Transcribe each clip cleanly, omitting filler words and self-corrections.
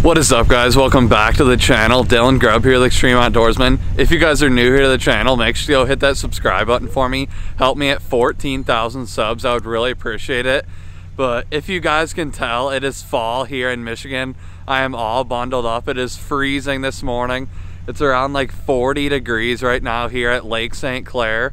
What is up, guys? Welcome back to the channel. Dylan Grubb here with Extreme.Outdoorsmen. If you guys are new here to the channel, make sure you go hit that subscribe button for me. Help me at 14,000 subs. I would really appreciate it. But if you guys can tell, it is fall here in Michigan. I am all bundled up. It is freezing this morning. It's around like 40 degrees right now here at Lake St. Clair.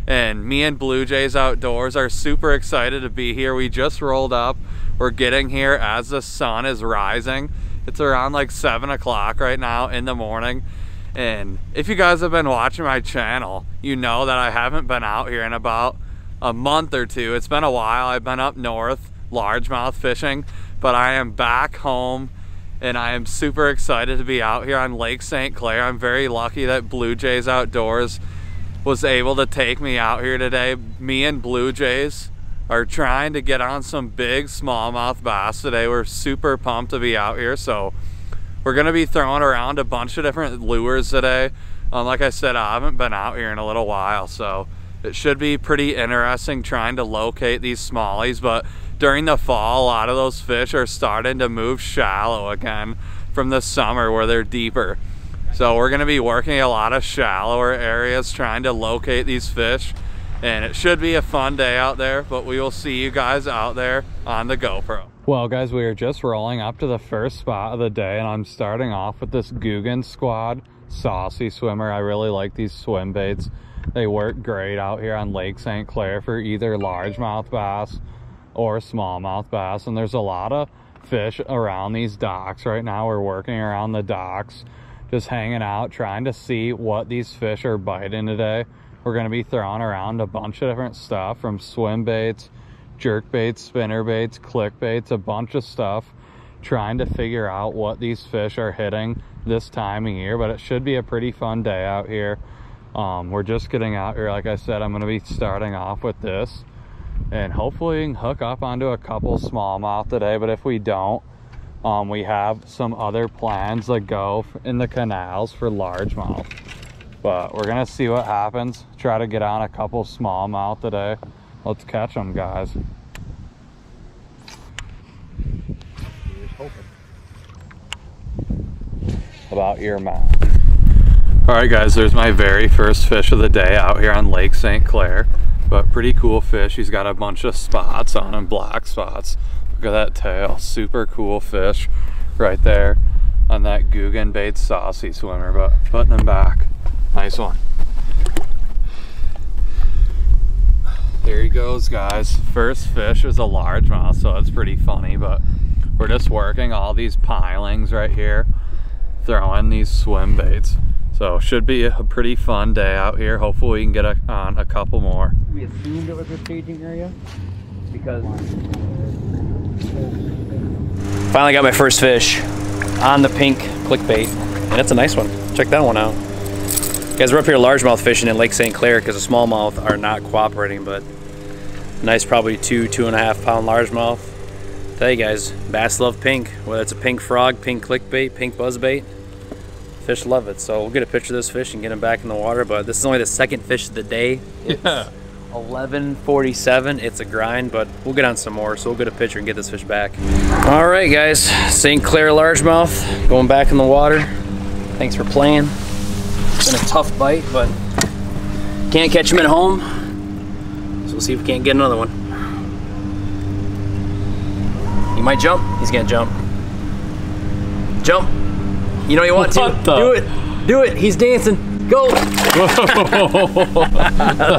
And me and Blue Jays Outdoors are super excited to be here. We just rolled up. We're getting here as the sun is rising. It's around like 7 o'clock right now in the morning. And if you guys have been watching my channel, you know that I haven't been out here in about a month or two. It's been a while. I've been up north largemouth fishing, but I am back home and I am super excited to be out here on Lake St. Clair. I'm very lucky that Blue Jays Outdoors was able to take me out here today. Me and Blue Jays are trying to get on some big smallmouth bass today. We're super pumped to be out here. So we're gonna be throwing around a bunch of different lures today. Like I said, I haven't been out here in a little while, so it should be pretty interesting trying to locate these smallies. But during the fall, a lot of those fish are starting to move shallow again from the summer where they're deeper. So we're gonna be working a lot of shallower areas trying to locate these fish. And it should be a fun day out there, but we will see you guys out there on the GoPro. Well, guys, we are just rolling up to the first spot of the day, and I'm starting off with this Googan Squad saucy swimmer. I really like these swim baits. They work great out here on Lake St. Clair for either largemouth bass or smallmouth bass. And there's a lot of fish around these docks right now. We're working around the docks, just hanging out, trying to see what these fish are biting today. We're going to be throwing around a bunch of different stuff, from swim baits, jerk baits, spinner baits, click baits, a bunch of stuff, trying to figure out what these fish are hitting this time of year. But it should be a pretty fun day out here. We're just getting out here. Like I said, I'm going to be starting off with this, and hopefully we can hook up onto a couple smallmouth today. But if we don't, we have some other plans that go in the canals for largemouth. But we're gonna see what happens. Try to get on a couple smallmouth today. Let's catch them, guys. Here's hoping. About your mouth. All right, guys, there's my very first fish of the day out here on Lake St. Clair. But pretty cool fish. He's got a bunch of spots on him, black spots. Look at that tail, super cool fish right there on that Googan bait saucy swimmer. But putting him back. Nice one. Here he goes, guys. First fish is a largemouth, so it's pretty funny, but we're just working all these pilings right here, throwing these swim baits. So should be a pretty fun day out here. Hopefully we can get on a couple more. We assumed it was a staging area because finally got my first fish on the pink clickbait, and it's a nice one. Check that one out. Guys, we're up here largemouth fishing in Lake St. Clair because the smallmouth are not cooperating, but nice, probably 2.5 pound largemouth. Tell you guys, bass love pink. Whether it's a pink frog, pink clickbait, pink buzzbait, fish love it. So we'll get a picture of this fish and get him back in the water. But this is only the second fish of the day. It's 11:47. It's a grind, but we'll get on some more. So we'll get a picture and get this fish back. All right, guys, St. Clair largemouth going back in the water. Thanks for playing. It's been a tough bite, but can't catch him at home, so we'll see if we can't get another one. He might jump. He's gonna jump. Jump. You know you want to. Do it. Do it. He's dancing. Go. That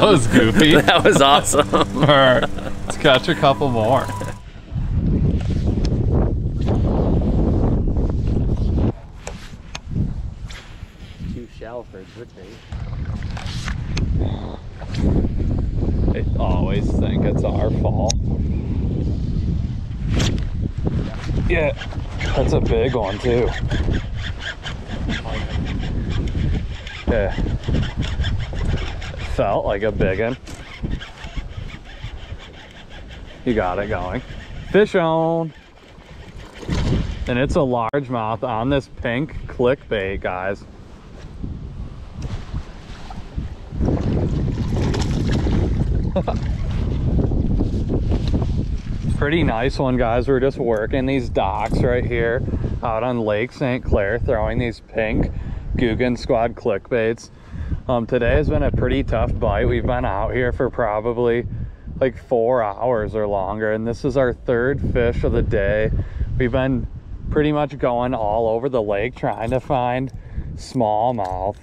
was goofy. That was awesome. All right, let's catch a couple more. For a switch bait. They always think it's our fault. Yeah, that's a big one too. Yeah, it felt like a big one. You got it going. Fish on. And it's a largemouth on this pink clickbait, guys. Pretty nice one, guys. We're just working these docks right here out on Lake St. Clair throwing these pink Googan squad clickbaits. Today has been a pretty tough bite. We've been out here for probably like 4 hours or longer, and this is our third fish of the day. We've been pretty much going all over the lake trying to find smallmouth,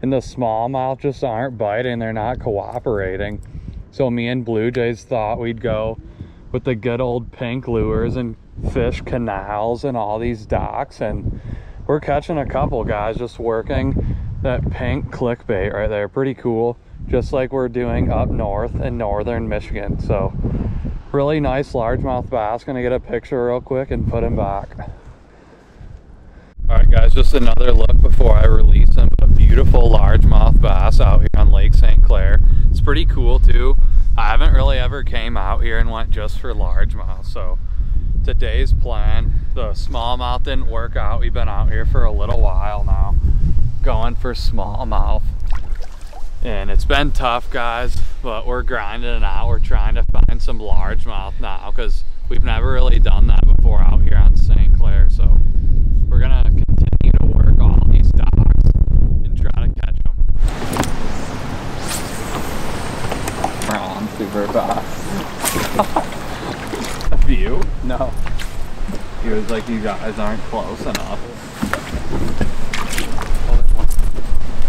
and the smallmouth just aren't biting. They're not cooperating. So me and Blue Jays thought we'd go with the good old pink lures and fish canals and all these docks, and we're catching a couple, guys, just working that pink clickbait right there. Pretty cool, just like we're doing up north in northern Michigan. So really nice largemouth bass. Gonna get a picture real quick and put him back. All right, guys, just another look before I release him. But a beautiful largemouth bass out here on Lake St. Clair. It's pretty cool too. I haven't really ever came out here and went just for largemouth. So today's plan, the smallmouth didn't work out. We've been out here for a little while now going for smallmouth, and it's been tough, guys, but we're grinding it out. We're trying to find some largemouth now because we've never really done that before out here on St. Clair. So we're gonna continue to work all these docks and try to catch them. We're on super fast. A few? No. He was like, you guys aren't close enough.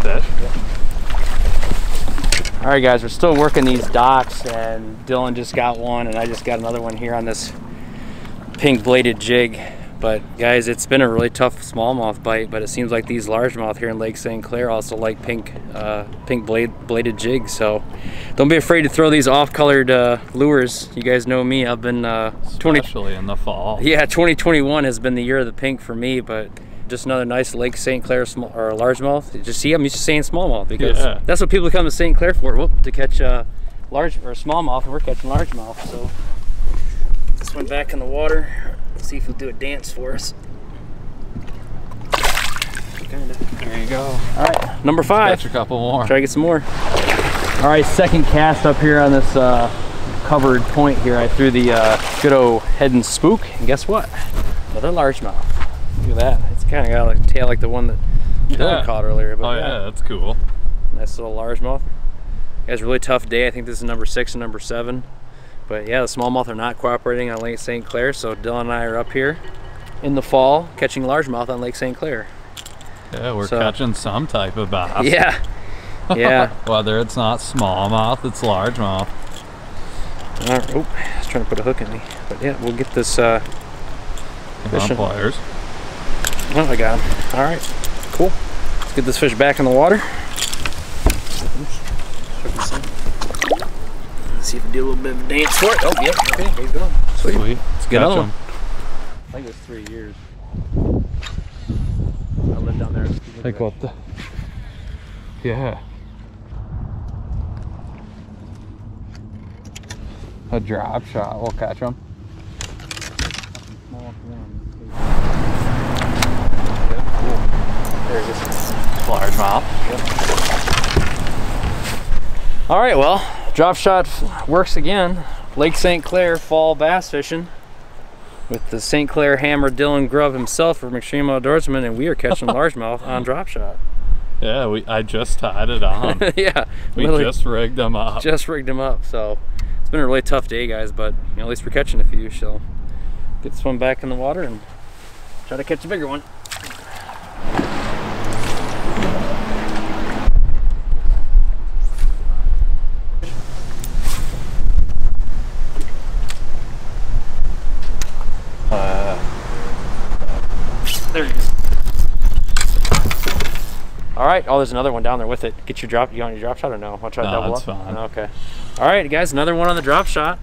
Fish? Yeah. All right, guys, we're still working these docks, and Dylan just got one, and I just got another one here on this pink bladed jig. But guys, it's been a really tough smallmouth bite, but it seems like these largemouth here in Lake St. Clair also like pink bladed jigs. So don't be afraid to throw these off-colored lures. You guys know me. I've been especially in the fall. Yeah, 2021 has been the year of the pink for me, but just another nice Lake St. Clair largemouth. Just see, I'm used to saying smallmouth because that's what people come to St. Clair for. Whoop, to catch large or smallmouth, and we're catching largemouth. So this one back in the water. Let's see if he'll do a dance for us. Kinda. There you go. All right, number 5. Catch a couple more. Try to get some more. All right, second cast up here on this covered point here. I threw the good old head and spook, and guess what? Another largemouth. Look at that. It's kind of got like a tail like the one that Dylan caught earlier. But oh yeah, that's cool. Nice little largemouth. Guys, really tough day. I think this is number 6 and number 7. But yeah, the smallmouth are not cooperating on Lake St. Clair, so Dylan and I are up here in the fall catching largemouth on Lake St. Clair. Yeah, we're catching some type of bass. Yeah, yeah. Whether it's not smallmouth, it's largemouth. Oh, I was trying to put a hook in me. But yeah, we'll get this fishing. Pliers. Oh, I got him. All right, cool. Let's get this fish back in the water. See if we do a little bit of a dance for it. Oh, yeah, okay, he's going. Sweet. Let's get another one. I think it's 3 years. I live down there. Like what the? Yeah. A drop shot, we'll catch them. There it is. Largemouth. Yep. All right, well, drop shot works again. Lake St. Clair fall bass fishing with the St. Clair hammer Dylan Grubb himself from Extreme.Outdoorsmen, and we are catching largemouth on drop shot. Yeah, I just tied it on. Yeah, we just rigged them up. Just rigged them up. So it's been a really tough day, guys, but you know, at least we're catching a few. So get this one back in the water and try to catch a bigger one. There he is. All right. Oh, there's another one down there with it. Get your drop. You want your drop shot or no? I'll try to double up. Fine. Okay. All right, guys. Another one on the drop shot.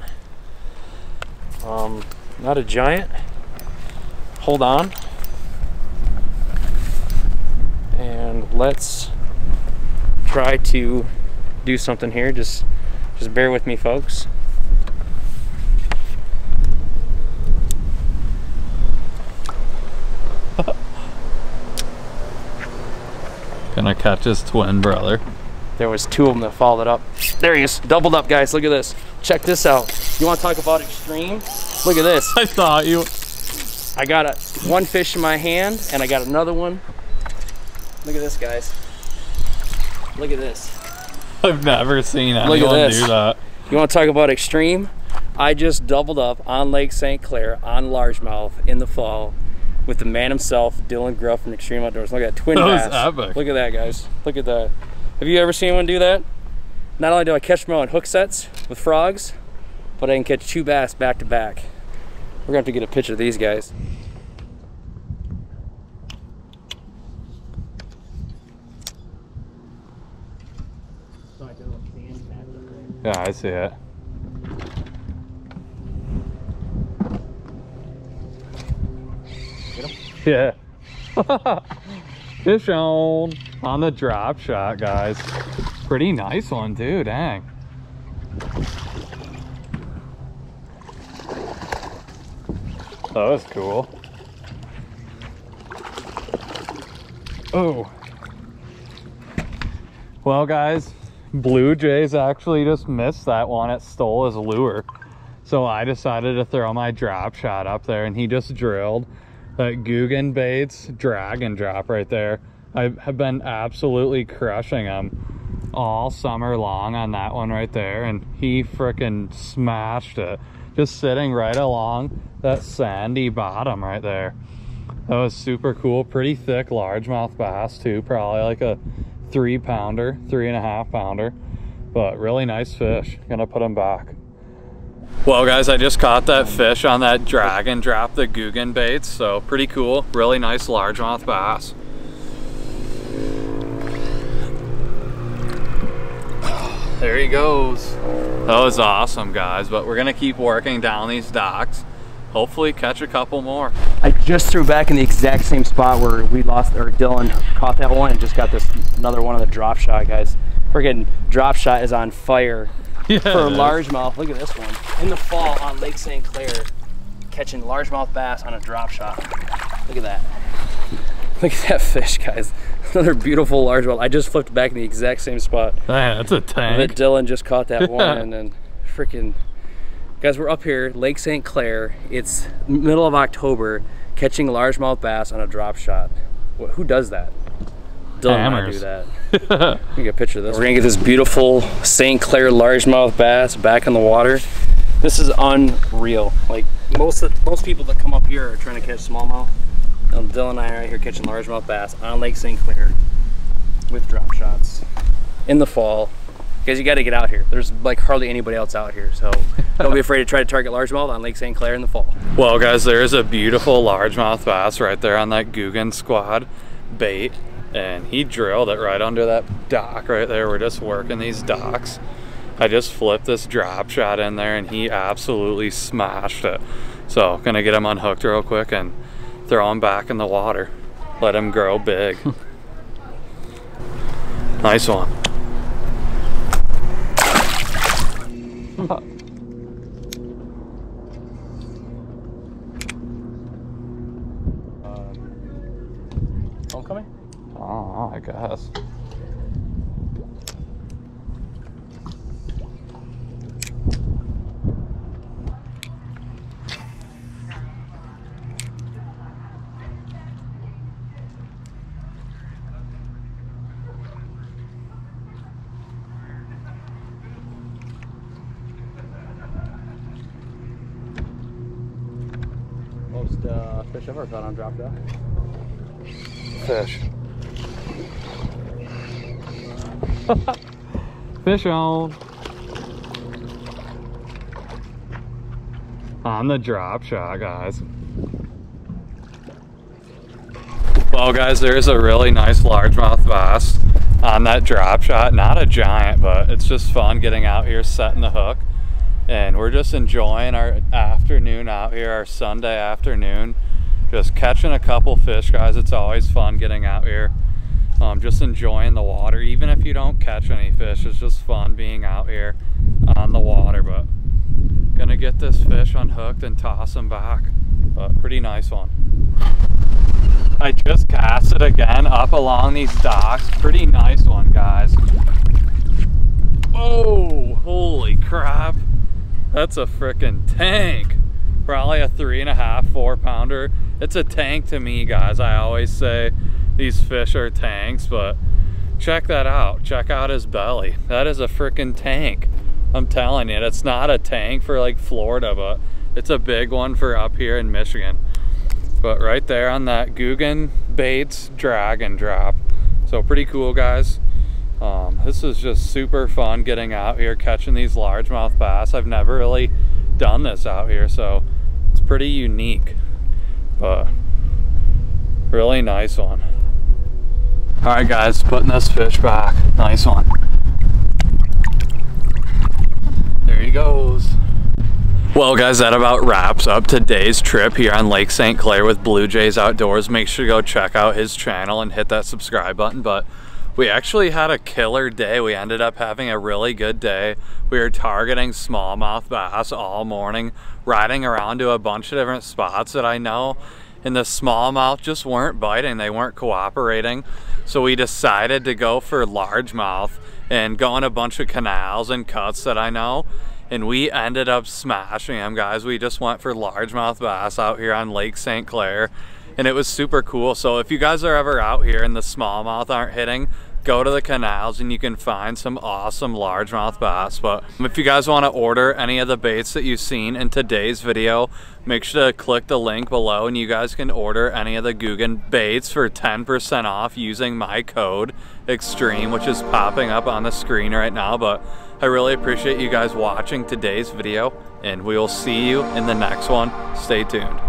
Not a giant. Hold on. And let's try to do something here. Just bear with me, folks. Gonna catch his twin brother. There was 2 of them that followed up. There he is, doubled up, guys. Look at this. Check this out. You want to talk about extreme? Look at this. I thought you. I got one fish in my hand and I got another one. Look at this, guys. Look at this. I've never seen anyone do that. You want to talk about extreme? I just doubled up on Lake St. Clair on largemouth in the fall with the man himself, Dylan Gruff from Extreme Outdoors. Look at that twin bass. That was epic. Look at that, guys. Look at that. Have you ever seen anyone do that? Not only do I catch them on hook sets with frogs, but I can catch 2 bass back to back. We're gonna have to get a picture of these guys. Yeah, I see it. Yeah. Fish on the drop shot, guys. Pretty nice one too, dang. That was cool. Oh. Well, guys, Blue Jays actually just missed that one. It stole his lure. So I decided to throw my drop shot up there, and he just drilled that Googan baits drag and drop right there. I have been absolutely crushing him all summer long on that one right there, and he freaking smashed it. Just sitting right along that sandy bottom right there. That was super cool. Pretty thick largemouth bass too, probably like a 3-pounder, 3.5 pounder, but really nice fish. Gonna put him back. Well, guys, I just caught that fish on that drag and drop, the Googan baits, so pretty cool. Really nice largemouth bass. There he goes. That was awesome, guys, but we're gonna keep working down these docks. Hopefully catch a couple more. I just threw back in the exact same spot where we lost, or Dylan caught that one, and just got this another one of the drop shot, guys. Freaking drop shot is on fire. Yeah, for a largemouth. Look at this one. In the fall on Lake St. Clair, catching largemouth bass on a drop shot. Look at that. Look at that fish, guys. Another beautiful largemouth. I just flipped back in the exact same spot. Man, that's a tank. But Dylan just caught that one, and then freaking, guys, we're up here, Lake St. Clair. It's middle of October, catching largemouth bass on a drop shot. Who does that? Dylan might do that. Let me get a picture of this. We're gonna get this beautiful St. Clair largemouth bass back in the water. This is unreal. Like most people that come up here are trying to catch smallmouth. Dylan and I are right here catching largemouth bass on Lake St. Clair with drop shots in the fall. Guys, you got to get out here. There's like hardly anybody else out here, so don't be afraid to try to target largemouth on Lake St. Clair in the fall. Well, guys, there is a beautiful largemouth bass right there on that Googan squad bait, and he drilled it right under that dock right there. We're just working these docks. I just flipped this drop shot in there, and he absolutely smashed it. So gonna get him unhooked real quick and throw him back in the water. Let him grow big. Nice one. Homecoming? Oh, I guess. Most fish I've ever caught on drop dock. Fish. Fish on the drop shot, guys. Well, guys, there is a really nice largemouth bass on that drop shot. Not a giant, but it's just fun getting out here, setting the hook. And we're just enjoying our afternoon out here, our Sunday afternoon. Just catching a couple fish, guys. It's always fun getting out here. Just enjoying the water. Even if you don't catch any fish, it's just fun being out here on the water. But gonna get this fish unhooked and toss him back. But pretty nice one. I just cast it again up along these docks. Pretty nice one, guys. Oh, holy crap. That's a frickin' tank. Probably a 3.5, 4 pounder. It's a tank to me, guys. I always say these fish are tanks, but check that out. Check out his belly. That is a freaking tank. I'm telling you, it's not a tank for like Florida, but it's a big one for up here in Michigan. But right there on that Googan baits drag and drop. So pretty cool, guys. This is just super fun getting out here catching these largemouth bass. I've never really done this out here, so it's pretty unique, but really nice one. All right, guys, putting this fish back. Nice one. There he goes. Well, guys, that about wraps up today's trip here on Lake St. Clair with Blue Jays Outdoors. Make sure to go check out his channel and hit that subscribe button. But we actually had a killer day. We ended up having a really good day. We were targeting smallmouth bass all morning, riding around to a bunch of different spots that I know, and the smallmouth just weren't biting. They weren't cooperating. So we decided to go for largemouth and go in a bunch of canals and cuts that I know. And we ended up smashing them, guys. We just went for largemouth bass out here on Lake St. Clair, and it was super cool. So if you guys are ever out here and the smallmouth aren't hitting, go to the canals and you can find some awesome largemouth bass. But if you guys want to order any of the baits that you've seen in today's video, make sure to click the link below and you guys can order any of the Googan baits for 10% off using my code Extreme, which is popping up on the screen right now. But I really appreciate you guys watching today's video, and we will see you in the next one. Stay tuned.